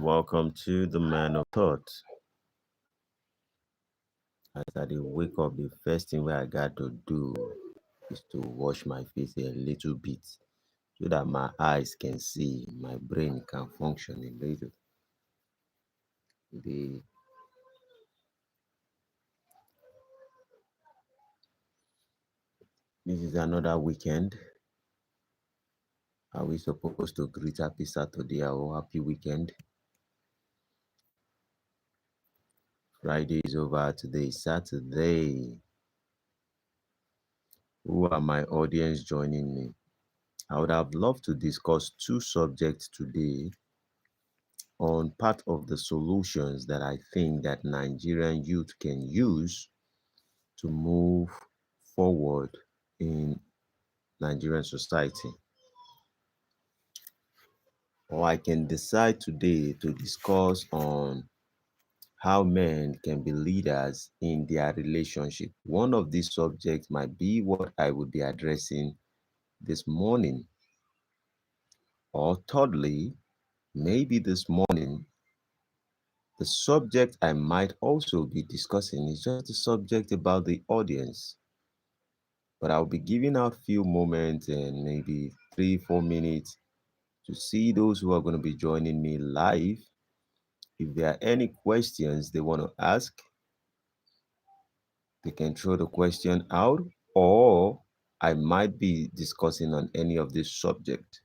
Welcome to the Man of Thought. As I dey wake up, the first thing wey I got to do is to wash my face a little bit so that my eyes can see, my brain can function a little. The, this is another weekend. Are we supposed to greet happy Saturday or happy weekend? Friday is over. Today is Saturday. Who are my audience joining me? I would have loved to discuss two subjects today on part of the solutions that I think that Nigerian youth can use to move forward in Nigerian society. Or I can decide today to discuss on how men can be leaders in their relationship. One of these subjects might be what I would be addressing this morning. Or thirdly, maybe this morning, the subject I might also be discussing is just a subject about the audience. But I'll be giving out few moments and maybe 3-4 minutes to see those who are going to be joining me live. If there are any questions they want to ask, they can throw the question out, or I might be discussing on any of this subject.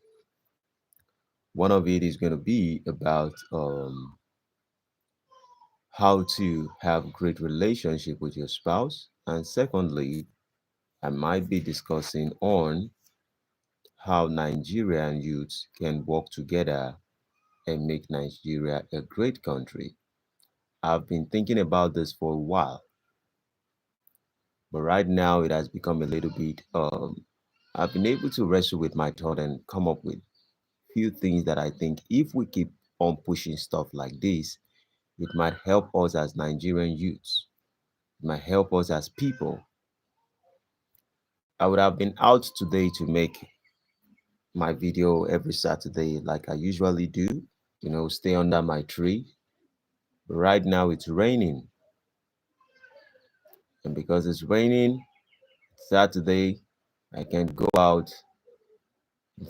One of it is going to be about how to have great relationship with your spouse, and secondly, I might be discussing on how Nigerian youths can work together and make Nigeria a great country. I've been thinking about this for a while, but right now it has become a little bit. I've been able to wrestle with my thought and come up with few things that I think if we keep on pushing stuff like this, it might help us as Nigerian youths. It might help us as people. I would have been out today to make my video every Saturday like I usually do, stay under my tree. But right now it's raining. And because it's raining, Saturday, I can't go out.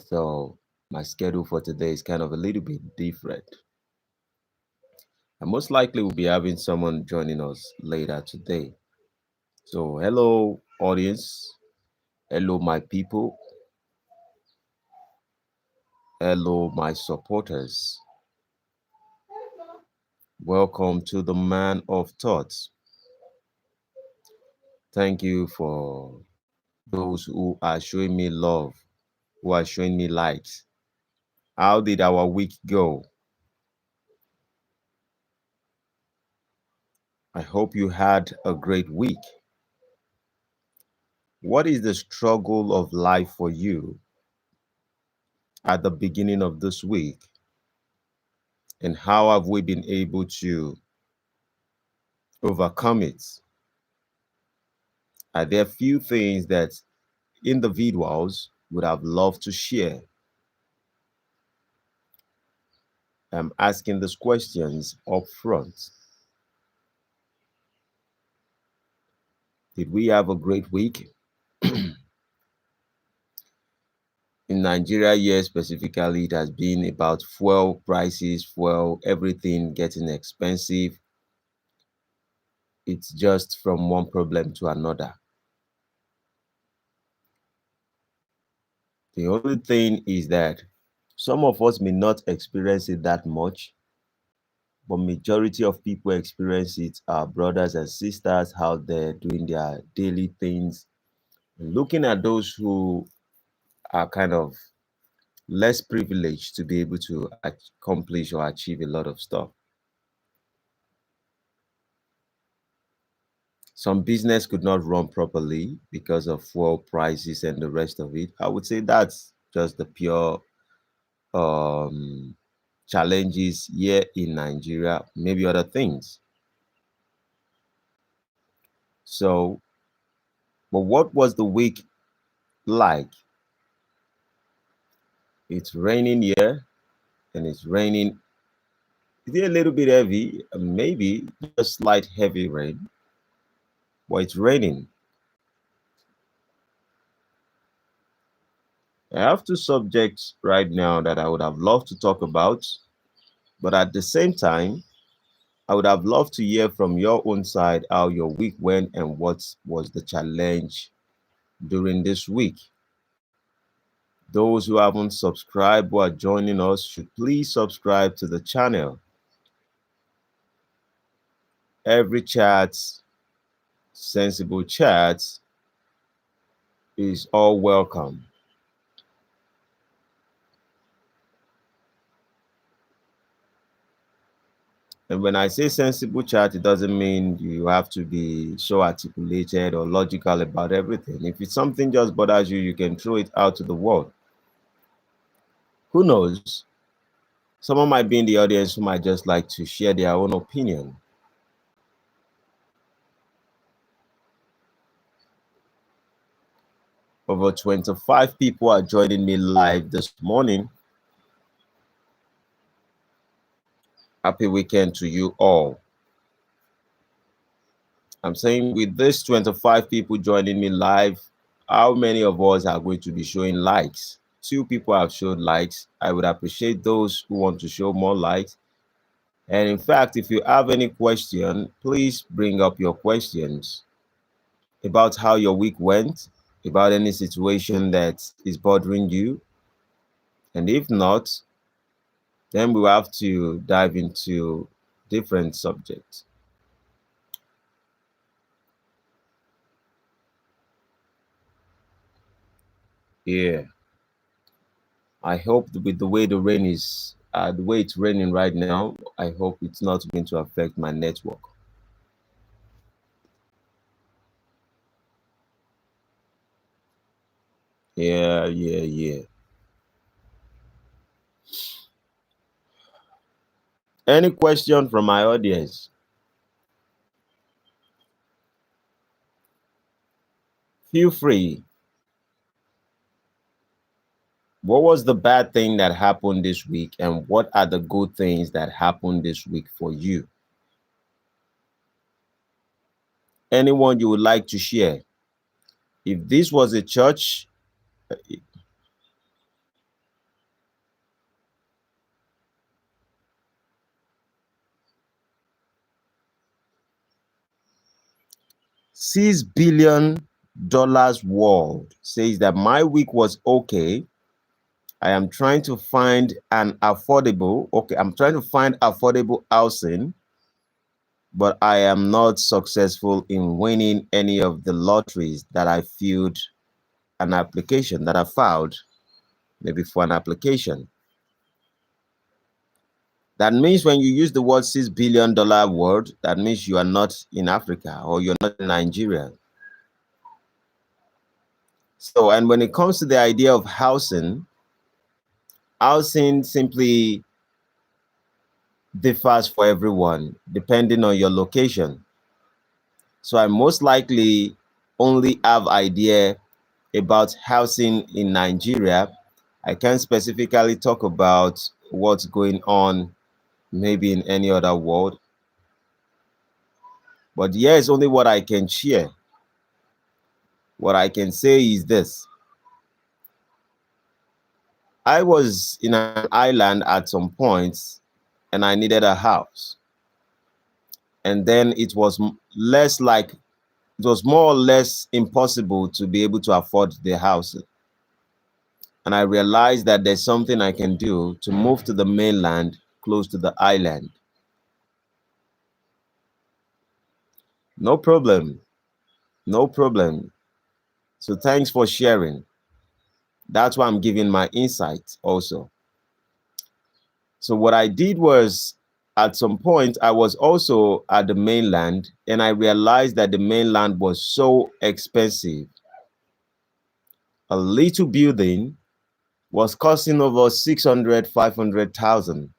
So my schedule for today is kind of a little bit different. I most likely will be having someone joining us later today. So hello, audience. Hello, my people. Hello, my supporters. Welcome to the Man of Thoughts. Thank you for those who are showing me love, who are showing me light. How did our week go? I hope you had a great week. What is the struggle of life for you at the beginning of this week? And how have we been able to overcome it? Are there few things that individuals would have loved to share? I'm asking these questions up front. Did we have a great week? In Nigeria, yes, specifically, it has been about fuel prices, fuel, everything getting expensive. It's just from one problem to another. The only thing is that some of us may not experience it that much, but majority of people experience it. Our brothers and sisters out there doing their daily things, looking at those who are kind of less privileged to be able to accomplish or achieve a lot of stuff. Some business could not run properly because of fuel prices and the rest of it. I would say that's just the pure challenges here in Nigeria, maybe other things. So, but what was the week like? It's raining here and it's raining Is it a little bit heavy? Maybe just slight heavy rain, but it's raining. I have two subjects right now that I would have loved to talk about, but at the same time, I would have loved to hear from your own side how your week went and what was the challenge during this week. Those who haven't subscribed who are joining us should please subscribe to the channel. Every chat, sensible chat, is all welcome. And when I say sensible chat, it doesn't mean you have to be so articulated or logical about everything. If it's something just bothers you, you can throw it out to the world. Who knows? Someone might be in the audience who might just like to share their own opinion. Over 25 people are joining me live this morning. Happy weekend to you all. I'm saying with this 25 people joining me live, how many of us are going to be showing likes? 2 people have showed likes. I would appreciate those who want to show more likes. And in fact, if you have any question, please bring up your questions about how your week went, about any situation that is bothering you. And if not, then we'll have to dive into different subjects. Yeah. I hope with the way the rain is, the way it's raining right now, I hope it's not going to affect my network. Yeah. Any question from my audience? Feel free. What was the bad thing that happened this week, and what are the good things that happened this week for you? Anyone you would like to share? If this was a church, $6 billion world says that my week was okay. I am trying to find I'm trying to find affordable housing, but I am not successful in winning any of the lotteries that I filed maybe for an application. That means when you use the word $6 billion word, that means you are not in Africa or you're not in Nigeria. So, and when it comes to the idea of housing simply differs for everyone depending on your location. So I most likely only have idea about housing in Nigeria. I can't specifically talk about what's going on maybe in any other world. But here's only what I can share. What I can say is this. I was in an island at some point and I needed a house. And then it was more or less impossible to be able to afford the house. And I realized that there's something I can do to move to the mainland close to the island. No problem. No problem. So thanks for sharing. That's why I'm giving my insight also. So what I did was at some point, I was also at the mainland and I realized that the mainland was so expensive. A little building was costing over 600, 500,000.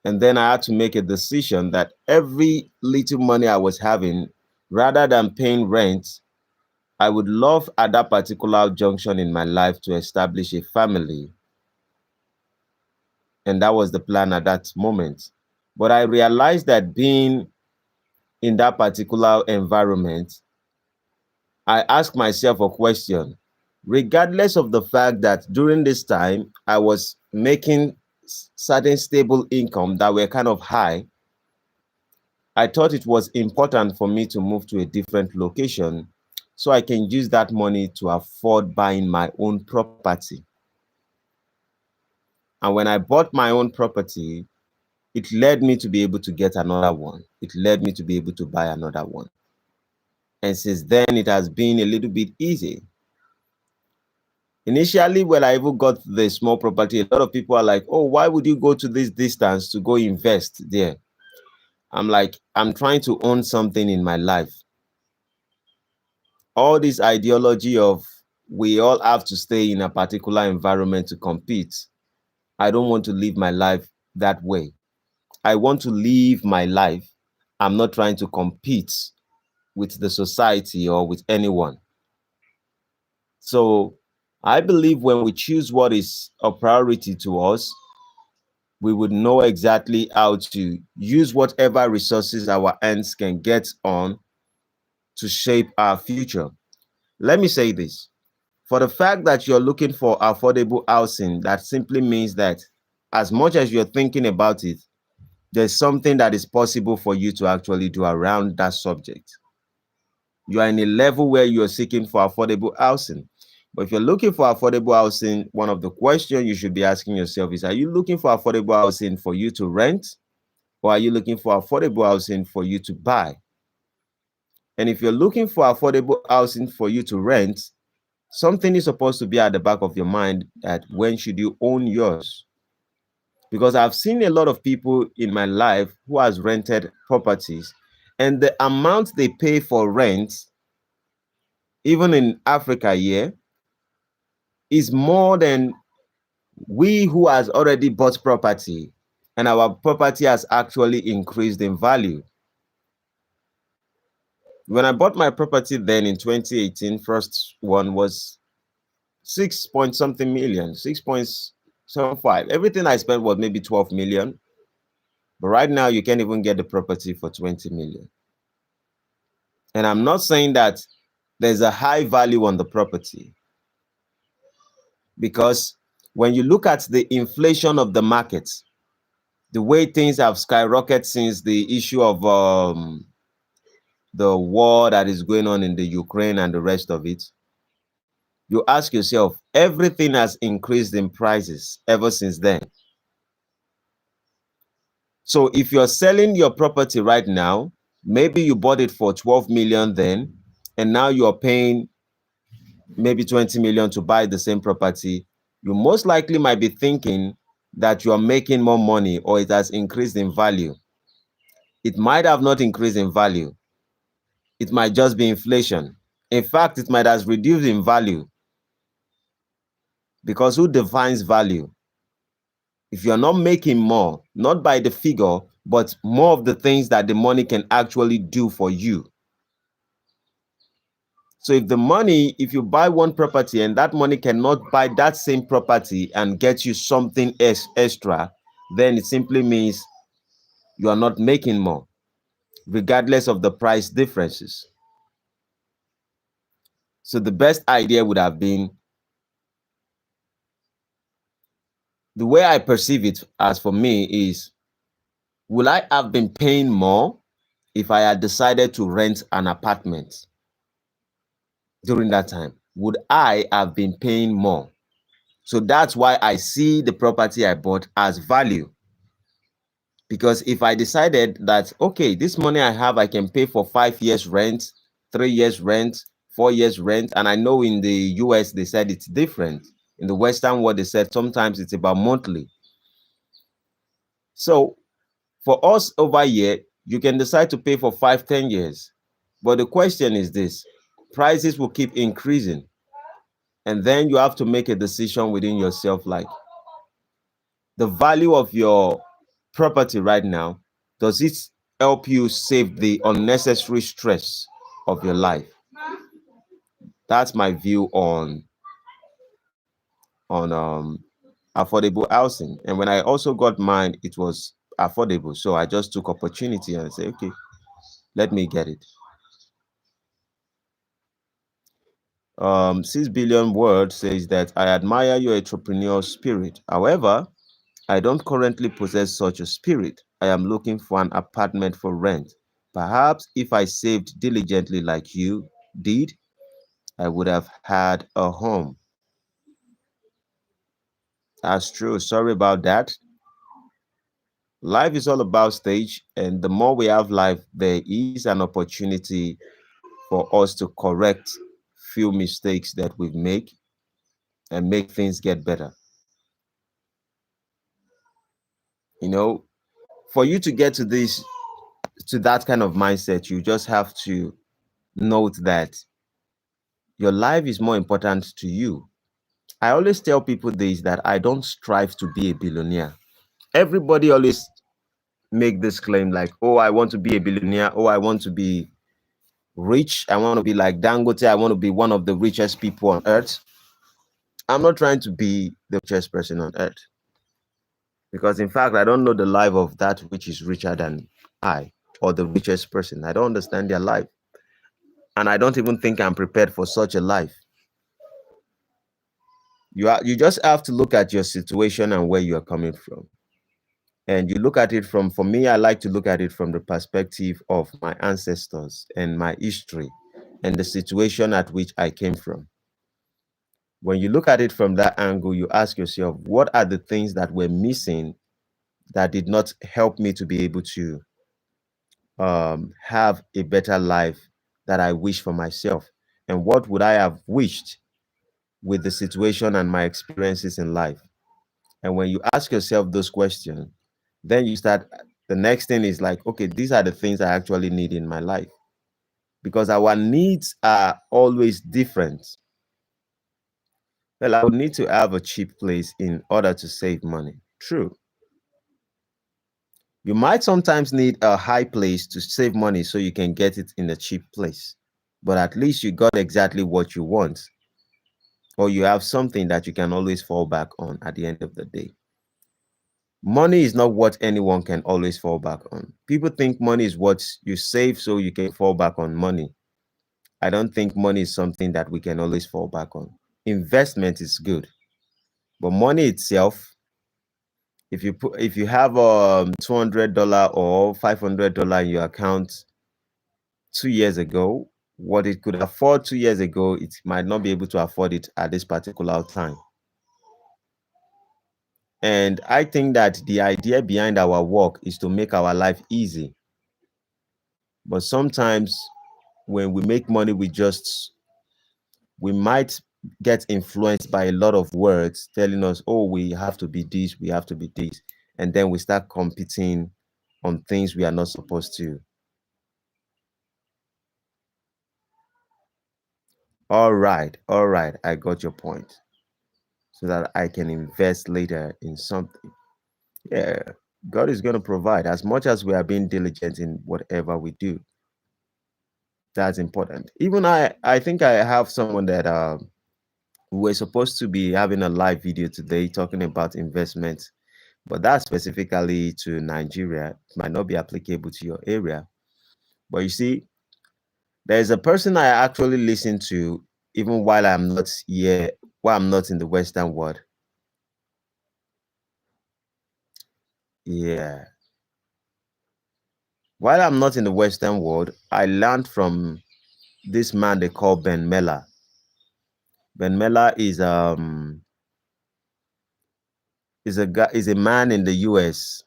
And then I had to make a decision that every little money I was having, rather than paying rent, I would love at that particular junction in my life to establish a family. And that was the plan at that moment. But I realized that being in that particular environment, I asked myself a question. Regardless of the fact that during this time I was making certain stable income that were kind of high, I thought it was important for me to move to a different location so I can use that money to afford buying my own property. And when I bought my own property, it led me to be able to get another one. It led me to be able to buy another one. And since then, it has been a little bit easy. Initially, when I even got the small property, a lot of people are like, oh, why would you go to this distance to go invest there? I'm like, I'm trying to own something in my life. All this ideology of we all have to stay in a particular environment to compete. I don't want to live my life that way. I want to live my life. I'm not trying to compete with the society or with anyone. So I believe when we choose what is a priority to us, we would know exactly how to use whatever resources our hands can get on to shape our future. Let me say this. For the fact that you're looking for affordable housing, that simply means that as much as you're thinking about it, there's something that is possible for you to actually do around that subject. You are in a level where you're seeking for affordable housing. But if you're looking for affordable housing, one of the questions you should be asking yourself is, are you looking for affordable housing for you to rent? Or are you looking for affordable housing for you to buy? And if you're looking for affordable housing for you to rent, something is supposed to be at the back of your mind that when should you own yours? Because I've seen a lot of people in my life who has rented properties, and the amount they pay for rent, even in Africa here, is more than we who has already bought property, and our property has actually increased in value. When I bought my property then in 2018, first one was 6 point something million, 6.75. Everything I spent was maybe 12 million. But right now, you can't even get the property for 20 million. And I'm not saying that there's a high value on the property, because when you look at the inflation of the market, the way things have skyrocketed since the issue of the war that is going on in the Ukraine and the rest of it, you ask yourself, everything has increased in prices ever since then. So if you're selling your property right now, maybe you bought it for 12 million then, and now you're paying maybe 20 million to buy the same property, you most likely might be thinking that you are making more money or it has increased in value. It might have not increased in value. It might just be inflation. In fact, it might have reduced in value, because who defines value? If you're not making more, not by the figure, but more of the things that the money can actually do for you. So if you buy one property and that money cannot buy that same property and get you something extra, then it simply means you are not making more, regardless of the price differences. So the best idea would have been, the way I perceive it as for me is, will I have been paying more if I had decided to rent an apartment during that time? Would I have been paying more? So that's why I see the property I bought as value. Because if I decided that, okay, this money I have, I can pay for 5 years rent, 3 years rent, 4 years rent. And I know in the US, they said it's different. In the Western world, they said sometimes it's about monthly. So for us over here, you can decide to pay for 5, 10 years. But the question is this: prices will keep increasing. And then you have to make a decision within yourself, like, the value of your property right now, does it help you save the unnecessary stress of your life? That's my view on affordable housing. And when I also got mine, it was affordable. So I just took opportunity and say, okay, let me get it. 6 billion word says that I admire your entrepreneurial spirit. However, I don't currently possess such a spirit. I am looking for an apartment for rent. Perhaps if I saved diligently like you did, I would have had a home. That's true. Sorry about that. Life is all about stage, and the more we have life, there is an opportunity for us to correct few mistakes that we've made and make things get better. You know, for you to get to this, to that kind of mindset, you just have to note that your life is more important to you. I always tell people this, that I don't strive to be a billionaire. Everybody always make this claim like, oh, I want to be a billionaire. Oh, I want to be rich. I want to be like Dangote. I want to be one of the richest people on earth. I'm not trying to be the richest person on earth, because in fact, I don't know the life of that which is richer than I, or the richest person. I don't understand their life. And I don't even think I'm prepared for such a life. You just have to look at your situation and where you are coming from. And you look at it from, for me, I like to look at it from the perspective of my ancestors and my history and the situation at which I came from. When you look at it from that angle, you ask yourself, what are the things that were missing that did not help me to be able to have a better life that I wish for myself? And what would I have wished with the situation and my experiences in life? And when you ask yourself those questions, then you start, the next thing is like, okay, these are the things I actually need in my life. Because our needs are always different. Well, I would need to have a cheap place in order to save money. True. You might sometimes need a high place to save money so you can get it in a cheap place. But at least you got exactly what you want, or you have something that you can always fall back on at the end of the day. Money is not what anyone can always fall back on. People think money is what you save so you can fall back on money. I don't think money is something that we can always fall back on. Investment is good, but money itself, if you have $200 or $500 in your account 2 years ago, what it could afford 2 years ago, it might not be able to afford it at this particular time. And I think that the idea behind our work is to make our life easy. But sometimes when we make money, we might get influenced by a lot of words telling us, oh, we have to be this, we have to be this. And then we start competing on things we are not supposed to. All right, I got your point. So that I can invest later in something. Yeah, God is going to provide as much as we are being diligent in whatever we do. That's important. Even I think I have someone that we're supposed to be having a live video today talking about investments, but that's specifically to Nigeria. It might not be applicable to your area. But you see, there's a person I actually listen to even while I'm not here, while I'm not in the Western world. Yeah. While I'm not in the Western world, I learned from this man they call Ben Mella. Ben Mella is a man in the US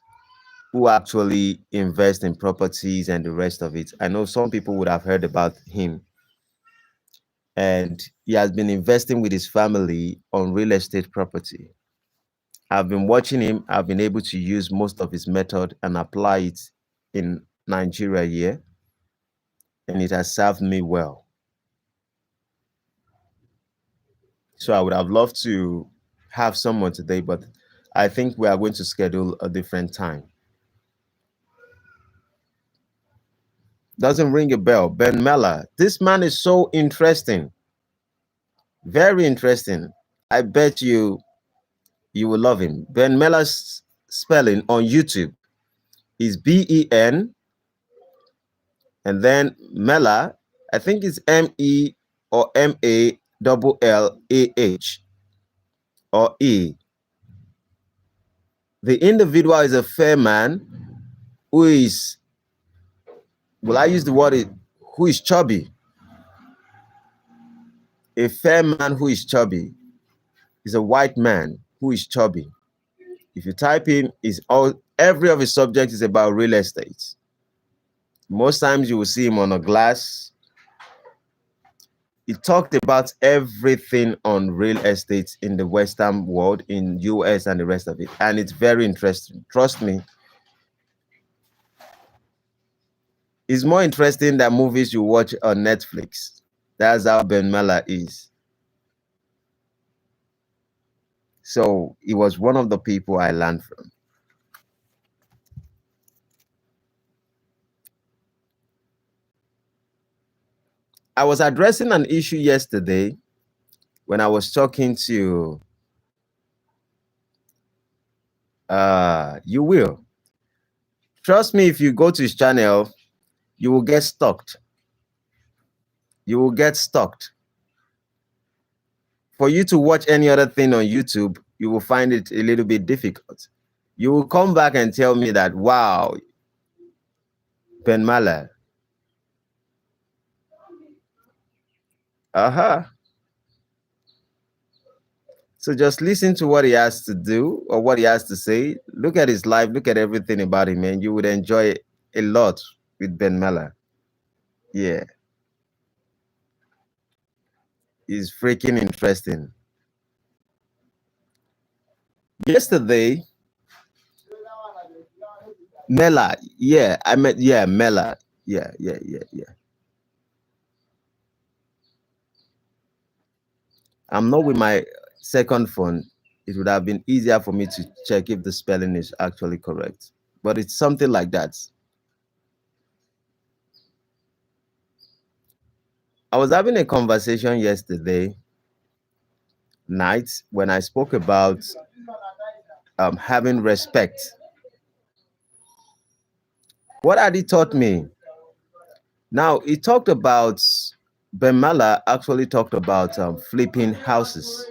who actually invest in properties and the rest of it. I know some people would have heard about him, and he has been investing with his family on real estate property. I've been watching him. I've been able to use most of his method and apply it in Nigeria here, and it has served me well. So I would have loved to have someone today, but I think we are going to schedule a different time. Doesn't ring a bell. Ben Mella. This man is so interesting. Very interesting. I bet you You will love him. Ben Mella's spelling on YouTube is Ben, and then Mella, I think it's Me or Mallah or E. The individual is a fair man who is, will I use the word, who is chubby? A fair man who is chubby is a white man who is chubby. If you type in, is all every of his subject is about real estate. Most times you will see him on a glass. He talked about everything on real estate in the Western world, in US and the rest of it. And it's very interesting. Trust me. It's more interesting than movies you watch on Netflix. That's how Ben Mallah is. So he was one of the people I learned from. I was addressing an issue yesterday when I was talking to you will. Trust me, if you go to his channel, you will get stalked. You will get stalked. For you to watch any other thing on YouTube, you will find it a little bit difficult. You will come back and tell me that, wow, Ben Mallah. So just listen to what he has to do or what he has to say. Look at his life, look at everything about him, and you would enjoy a lot with Ben Mallah. Yeah. He's freaking interesting. Yesterday, Mela, yeah, I met, yeah, Mela, yeah. I'm not with my second phone. It would have been easier for me to check if the spelling is actually correct, but it's something like that. I was having a conversation yesterday night when I spoke about having respect. What had he taught me? Now, he talked about, Ben Mallah actually talked about flipping houses.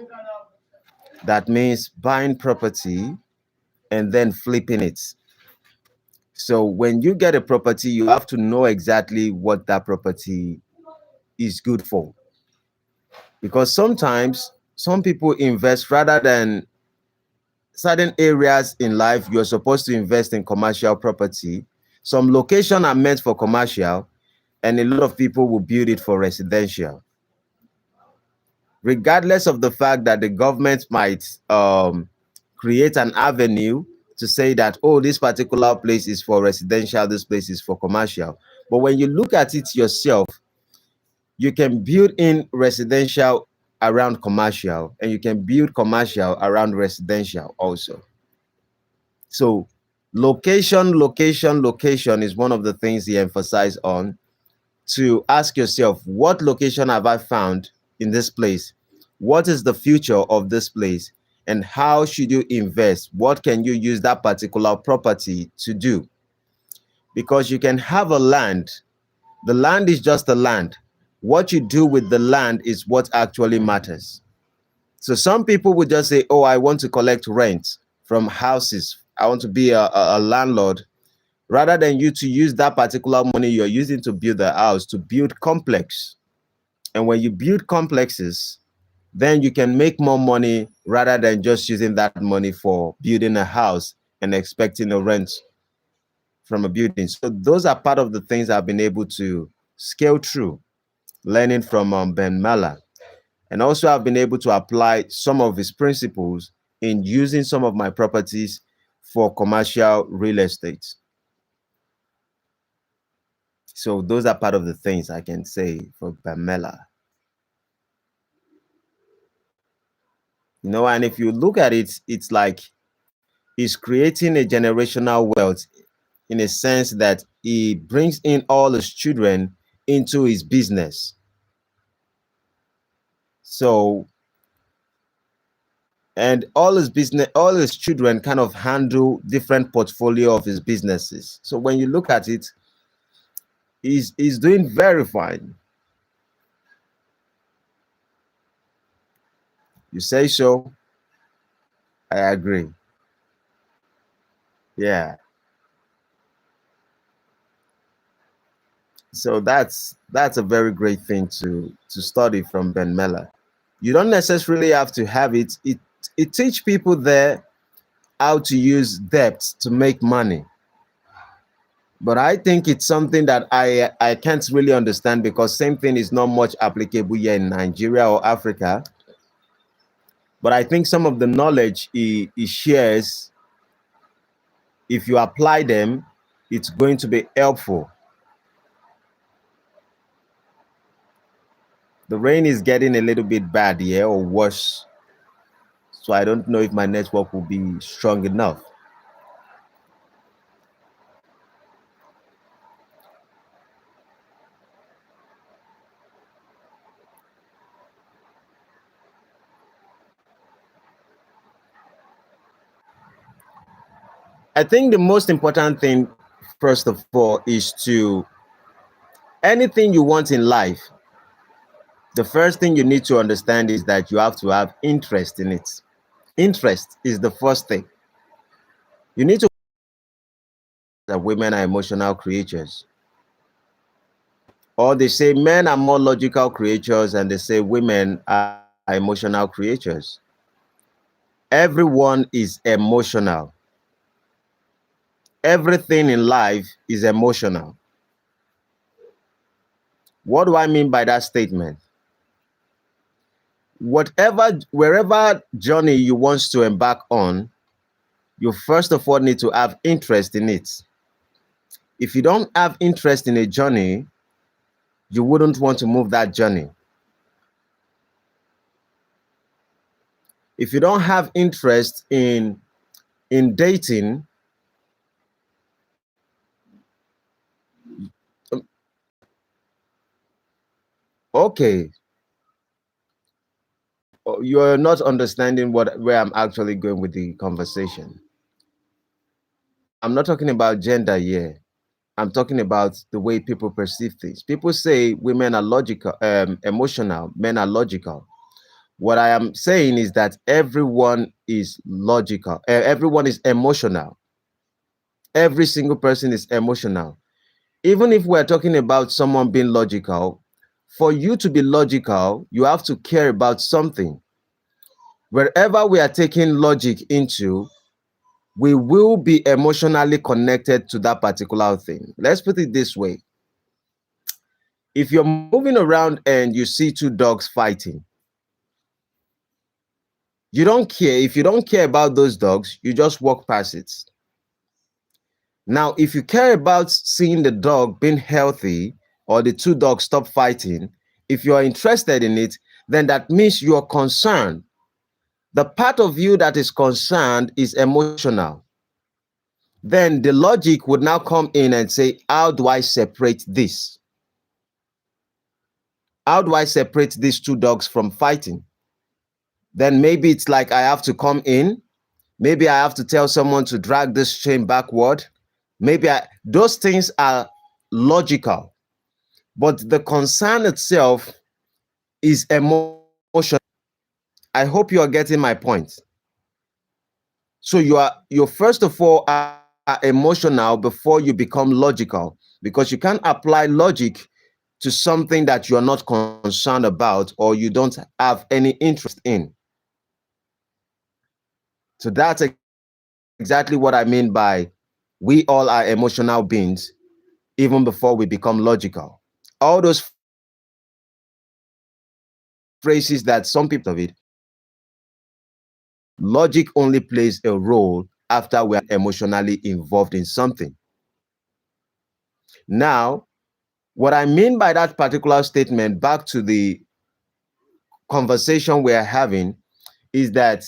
That means buying property and then flipping it. So when you get a property, you have to know exactly what that property is good for. Because sometimes some people invest rather than certain areas in life, you're supposed to invest in commercial property. Some locations are meant for commercial, and a lot of people will build it for residential. Regardless of the fact that the government might create an avenue to say that, oh, this particular place is for residential, this place is for commercial. But when you look at it yourself, you can build in residential around commercial, and you can build commercial around residential also. So location is one of the things he emphasized on, to ask yourself, what location have I found in this place? What is the future of this place? And how should you invest? What can you use that particular property to do? Because you can have a land. The land is just a land. What you do with the land is what actually matters. So some people would just say, oh, I want to collect rent from houses. I want to be a landlord, rather than you to use that particular money you're using to build the house to build complex. And when you build complexes, then you can make more money rather than just using that money for building a house and expecting a rent from a building. So those are part of the things I've been able to scale through, learning from Ben Mallah. And also I've been able to apply some of his principles in using some of my properties for commercial real estate. So those are part of the things I can say for Ben Mallah. You know, and if you look at it, it's like he's creating a generational wealth, in a sense that he brings in all his children into his business. So and all his children kind of handle different portfolio of his businesses. So when you look at it, he's doing very fine. You say so? I agree. Yeah. So that's a very great thing to study from Ben Miller. You don't necessarily have to have it. It teach people there how to use debt to make money. But I think it's something that I can't really understand, because same thing is not much applicable here in Nigeria or Africa. But I think some of the knowledge he shares, if you apply them, it's going to be helpful. The rain is getting a little bit bad here, or worse. So I don't know if my network will be strong enough. I think the most important thing, first of all, is to anything you want in life, the first thing you need to understand is that you have to have interest in it. Interest is the first thing. You need to that women are emotional creatures. Or they say men are more logical creatures, and they say women are emotional creatures. Everyone is emotional. Everything in life is emotional. What do I mean by that statement? Wherever journey you want to embark on, you first of all need to have interest in it. If you don't have interest in a journey, you wouldn't want to move that journey. If you don't have interest in dating, okay, you're not understanding where I'm actually going with the conversation. I'm not talking about gender here. I'm talking about the way people perceive things. People say women are logical, emotional, men are logical. What I am saying is that everyone is logical. Everyone is emotional. Every single person is emotional. Even if we're talking about someone being logical, for you to be logical, you have to care about something. Wherever we are taking logic into, we will be emotionally connected to that particular thing. Let's put it this way. If you're moving around and you see two dogs fighting, you don't care. If you don't care about those dogs, you just walk past it. Now, if you care about seeing the dog being healthy or the two dogs stop fighting, if you are interested in it, then that means you are concerned. The part of you that is concerned is emotional. Then the logic would now come in and say, how do I separate this? How do I separate these two dogs from fighting? Then maybe it's like I have to come in. Maybe I have to tell someone to drag this chain backward. Those things are logical. But the concern itself is emotional. I hope you are getting my point. So you're first of all are emotional before you become logical, because you can't apply logic to something that you're not concerned about or you don't have any interest in. So that's exactly what I mean by we all are emotional beings even before we become logical. All those phrases that some people of it, logic only plays a role after we are emotionally involved in something. Now, what I mean by that particular statement, back to the conversation we're having, is that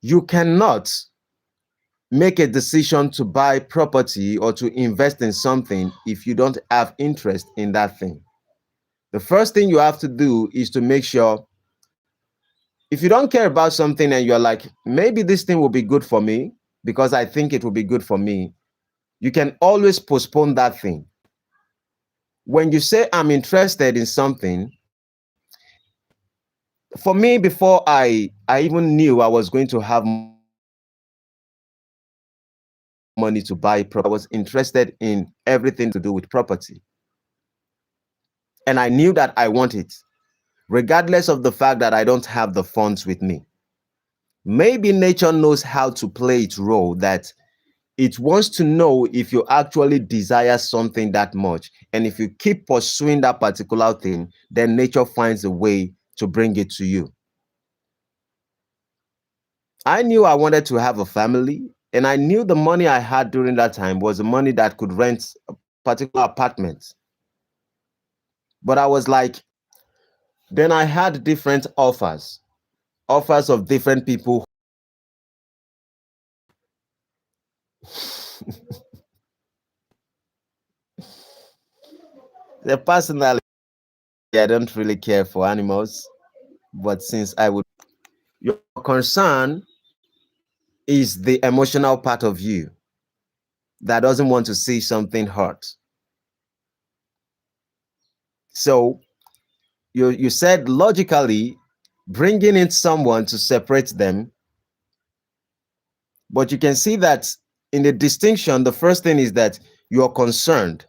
you cannot make a decision to buy property or to invest in something if you don't have interest in that thing. The first thing you have to do is to make sure If you don't care about something and you're like, maybe this thing will be good for me because I think it will be good for me, you can always postpone that thing. When you say, I'm interested in something, for me, before I even knew I was going to have money to buy property, I was interested in everything that has to do with property. And I knew that I want it, regardless of the fact that I don't have the funds with me. Maybe nature knows how to play its role, that it wants to know if you actually desire something that much. And if you keep pursuing that particular thing, then nature finds a way to bring it to you. I knew I wanted to have a family, and I knew the money I had during that time was the money that could rent a particular apartment. But I was like, then I had different offers of different people. The personally, I don't really care for animals, but since I would, your concern is the emotional part of you that doesn't want to see something hurt. So you said logically bringing in someone to separate them, but you can see that in the distinction, the first thing is that you are concerned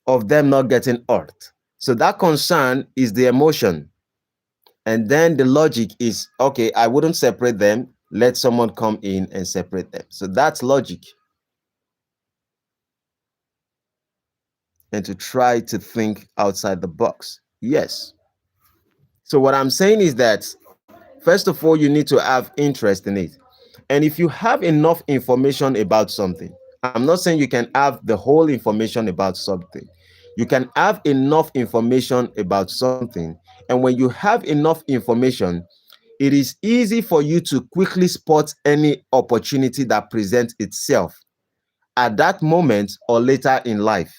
of them not getting hurt. So that concern is the emotion. And then the logic is, okay, I wouldn't separate them. Let someone come in and separate them. So that's logic. And to try to think outside the box. Yes. So what I'm saying is that, first of all, you need to have interest in it. And if you have enough information about something, I'm not saying you can have the whole information about something. You can have enough information about something. And when you have enough information, it is easy for you to quickly spot any opportunity that presents itself at that moment or later in life.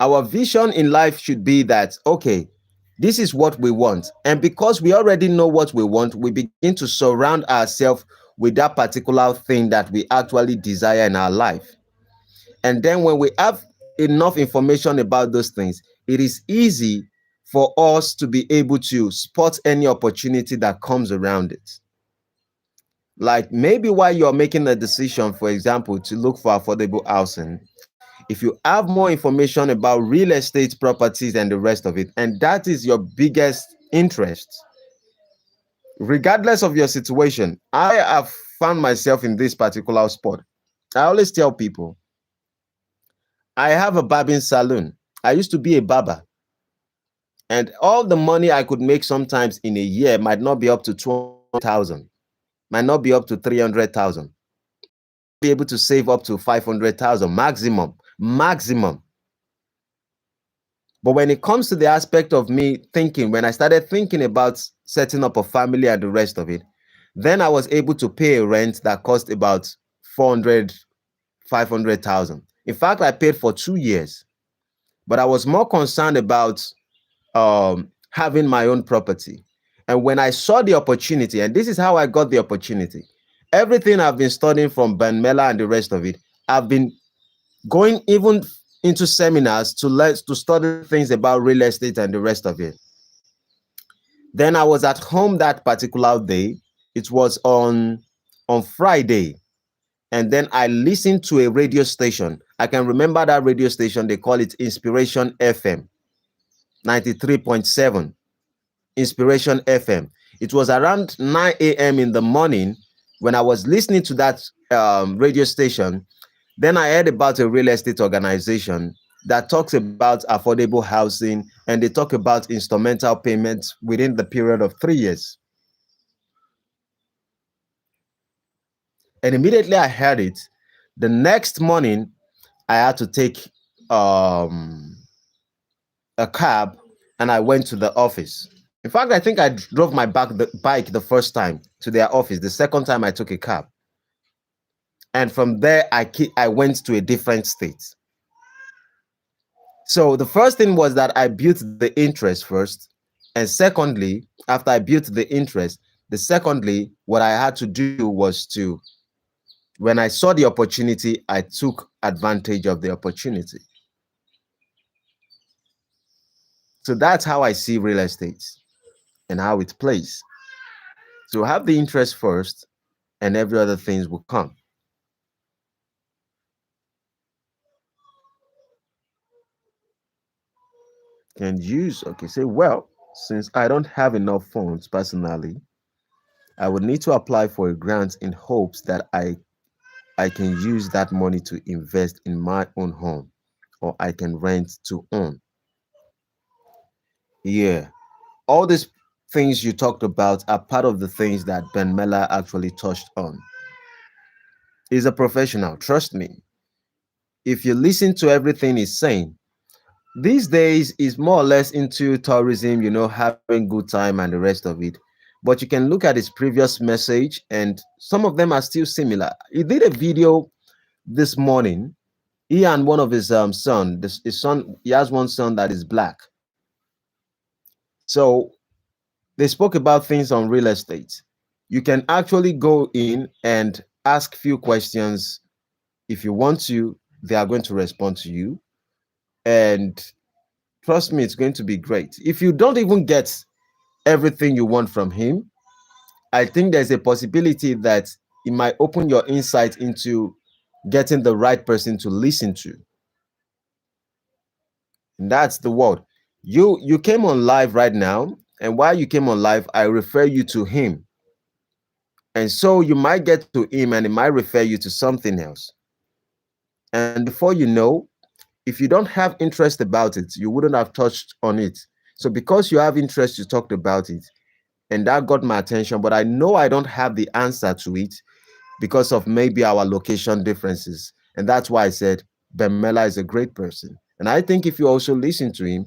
Our vision in life should be that, okay, this is what we want. And because we already know what we want, we begin to surround ourselves with that particular thing that we actually desire in our life. And then when we have enough information about those things, it is easy for us to be able to spot any opportunity that comes around it. Like maybe while you're making a decision, for example, to look for affordable housing, if you have more information about real estate properties and the rest of it, and that is your biggest interest, regardless of your situation, I have found myself in this particular spot. I always tell people, I have a barbing salon. I used to be a barber, and all the money I could make sometimes in a year might not be up to 20,000, might not be up to 300,000, be able to save up to 500,000 maximum. But when it comes to the aspect of me thinking, when I started thinking about setting up a family and the rest of it, then I was able to pay a rent that cost about 400, 500,000. In fact, I paid for 2 years, but I was more concerned about having my own property. And when I saw the opportunity, and this is how I got the opportunity, everything I've been studying from Ben Mella and the rest of it, I've been going even into seminars to study things about real estate and the rest of it. Then I was at home that particular day. It was on Friday. And then I listened to a radio station. I can remember that radio station. They call it Inspiration FM 93.7. Inspiration FM. It was around 9 a.m. in the morning when I was listening to that radio station. Then I heard about a real estate organization that talks about affordable housing, and they talk about instrumental payments within the period of 3 years. And immediately I heard it. The next morning, I had to take a cab, and I went to the office. In fact, I think I drove my bike the first time to their office. The second time I took a cab. And from there, I went to a different state. So the first thing was that I built the interest first. And secondly, after I built the interest, the secondly, what I had to do was to, when I saw the opportunity, I took advantage of the opportunity. So that's how I see real estate and how it plays. So have the interest first, and every other things will come. Can use, okay, say, well, since I don't have enough funds personally, I would need to apply for a grant in hopes that I can use that money to invest in my own home, or I can rent to own. Yeah. All these things you talked about are part of the things that Ben Miller actually touched on. He's a professional, trust me. If you listen to everything he's saying, these days is more or less into tourism, having good time and the rest of it. But you can look at his previous message, and some of them are still similar. He did a video this morning. He and one of his son, his son, he has one son that is black. So they spoke about things on real estate. You can actually go in and ask few questions. If you want to, they are going to respond to you. And trust me, it's going to be great. If you don't even get everything you want from him, I think there's a possibility that it might open your insight into getting the right person to listen to. And that's the word. You came on live right now, and while you came on live, I refer you to him. And so you might get to him and it might refer you to something else. And before you know, if you don't have interest about it, you wouldn't have touched on it. So because you have interest, you talked about it, and that got my attention. But I know I don't have the answer to it because of maybe our location differences. And that's why I said Bemela is a great person. And I think if you also listen to him,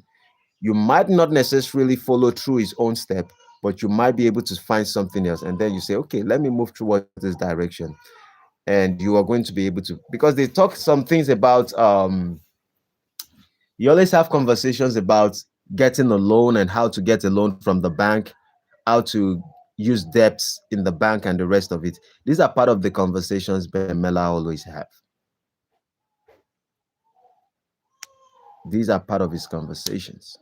you might not necessarily follow through his own step, but you might be able to find something else. And then you say, okay, let me move towards this direction. And you are going to be able to, because they talk some things about, you always have conversations about getting a loan and how to get a loan from the bank, how to use debts in the bank and the rest of it. These are part of the conversations Bemela always have. These are part of his conversations.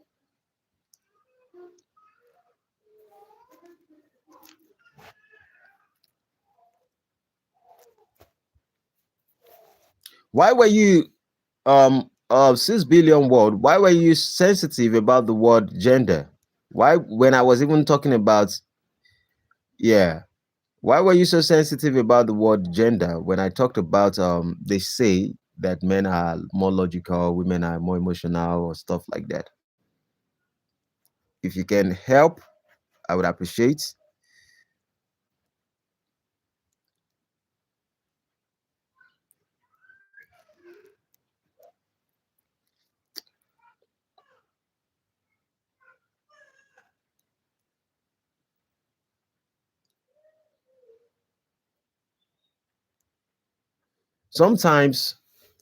Why were you 6 billion world, why were you sensitive about the word gender? Why, when I was even talking about, yeah, why were you so sensitive about the word gender when I talked about they say that men are more logical, women are more emotional, or stuff like that? If you can help, I would appreciate. Sometimes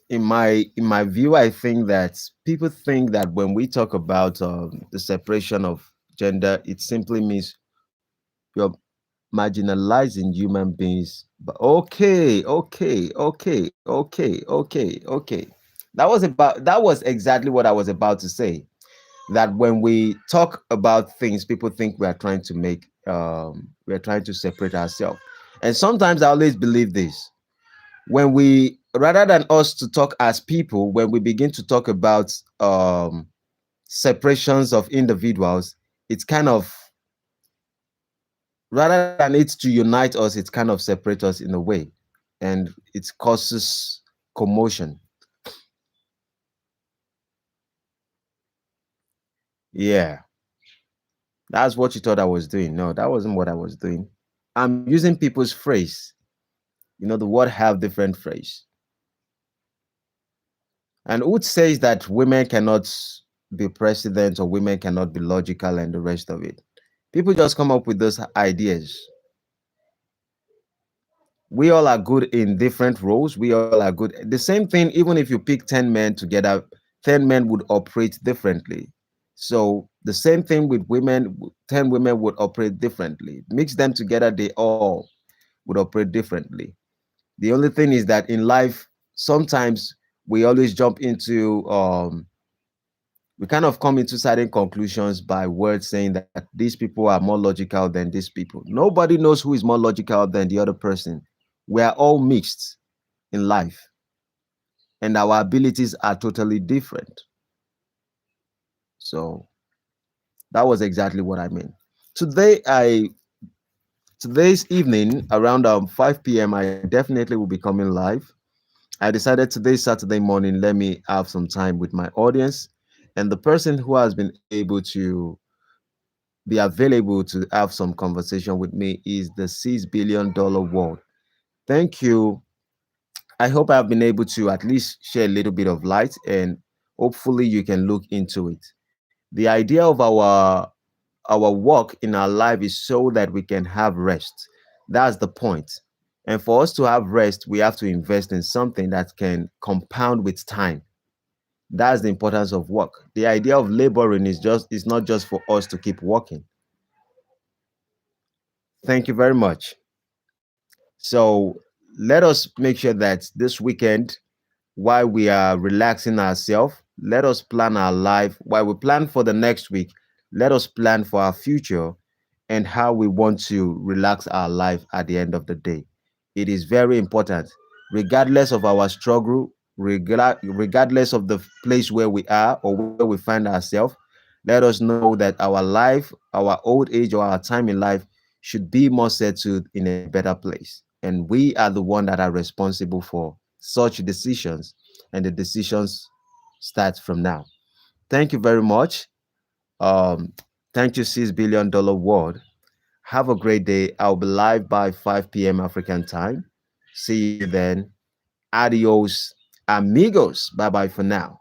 in my view, I think that people think that when we talk about the separation of gender, it simply means you're marginalizing human beings. But okay. That was exactly what I was about to say. That when we talk about things, people think we are trying to we are trying to separate ourselves. And sometimes I always believe this. When we, rather than us to talk as people, when we begin to talk about separations of individuals, it's kind of, rather than it to unite us, it's kind of separate us in a way, and it causes commotion. Yeah, that's what you thought I was doing. No, that wasn't what I was doing. I'm using people's phrase. The word have different phrase. And who says that women cannot be president or women cannot be logical and the rest of it? People just come up with those ideas. We all are good in different roles. We all are good. The same thing, even if you pick 10 men together, 10 men would operate differently. So The same thing with women. 10 women would operate differently. Mix them together, they all would operate differently. The only thing is that in life, sometimes we always jump into we kind of come into certain conclusions by words saying that these people are more logical than these people. Nobody knows who is more logical than the other person. We are all mixed in life, and our abilities are totally different. So that was exactly what I mean. Today, I today's evening around 5 p.m. I definitely will be coming live. I decided today, Saturday morning, let me have some time with my audience. And the person who has been able to be available to have some conversation with me is the $6 billion world. Thank you. I hope I've been able to at least share a little bit of light, and hopefully you can look into it. The idea of our work in our life is so that we can have rest. That's the point. And for us to have rest, we have to invest in something that can compound with time. That's the importance of work. The idea of laboring is not just for us to keep working. Thank you very much. So let us make sure that this weekend, while we are relaxing ourselves, let us plan our life. While we plan for the next week, let us plan for our future and how we want to relax our life at the end of the day. It is very important, regardless of our struggle, regardless of the place where we are or where we find ourselves. Let us know that our life, our old age, or our time in life should be more settled in a better place. And we are the one that are responsible for such decisions, and the decisions start from now. Thank you very much. Um, Thank you, $6 billion world. Have a great day. I'll be live by 5 p.m. African time. See you then. Adios, amigos. Bye bye for now.